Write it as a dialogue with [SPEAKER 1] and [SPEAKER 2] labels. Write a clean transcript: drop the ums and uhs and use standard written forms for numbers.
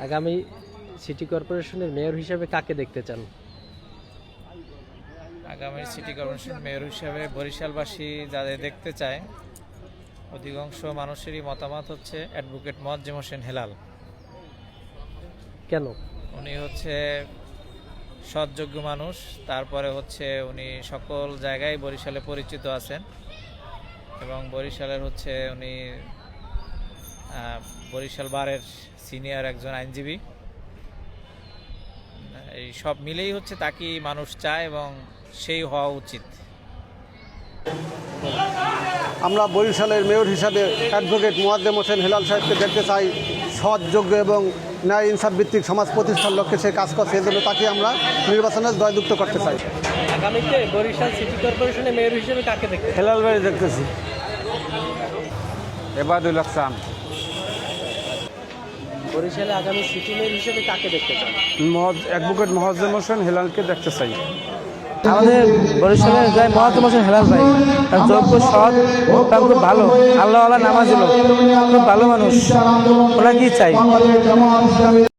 [SPEAKER 1] আগামী সিটি কর্পোরেশনের মেয়র হিসেবে কাকে দেখতে চান?
[SPEAKER 2] আগামী সিটি কর্পোরেশন মেয়র হিসাবে বরিশালবাসী যাদের দেখতে চায়, অধিকাংশ মানুষেরই মতামত হচ্ছে অ্যাডভোকেট মোয়াজ্জেম হোসেন হেলাল।
[SPEAKER 1] কেন?
[SPEAKER 2] উনি হচ্ছে সৎযোগ্য মানুষ, তারপরে হচ্ছে উনি সকল জায়গায় বরিশালে পরিচিত আছেন এবং বরিশালের হচ্ছে উনি বরিশাল বারের সিনিয়র একজন আইনজীবী। এই সব মিলেই হচ্ছে তাকে মানুষ চায় এবং সেই হওয়া উচিত।
[SPEAKER 3] আমরা বরিশালের মেয়র হিসাবে অ্যাডভোকেট মোয়াজ্জেম হোসেন হেলাল সাহেবকে দেখতে চাই। সৎ, যোগ্য এবং ন্যায় ইনসাফ ভিত্তিক সমাজ প্রতিষ্ঠার লক্ষ্যে সে কাজ করছে, এই জন্য তাকে আমরা নির্বাচনে জয়যুক্ত করতে চাই।
[SPEAKER 1] আগামীতে বরিশাল সিটি কর্পোরেশনের মেয়র হিসেবে কাকে দেখতে?
[SPEAKER 3] হেলাল ভাই দেখতেছি।
[SPEAKER 4] এবাদুল হাসান।
[SPEAKER 1] বরিশালে আগামী সিটি মেয়র হিসেবে কাকে দেখতে চান?
[SPEAKER 4] অ্যাডভোকেট মোয়াজ্জেম হোসেন হেলালকে দেখতে চাই।
[SPEAKER 5] আমাদের বরিশালের জয় মোয়াজ্জেম হোসেন হেলাল ভাই, তার যোগ্য, সৎ, তার খুব ভালো, আল্লাহ নামাজ, খুব ভালো মানুষ, ওরা কি চাই।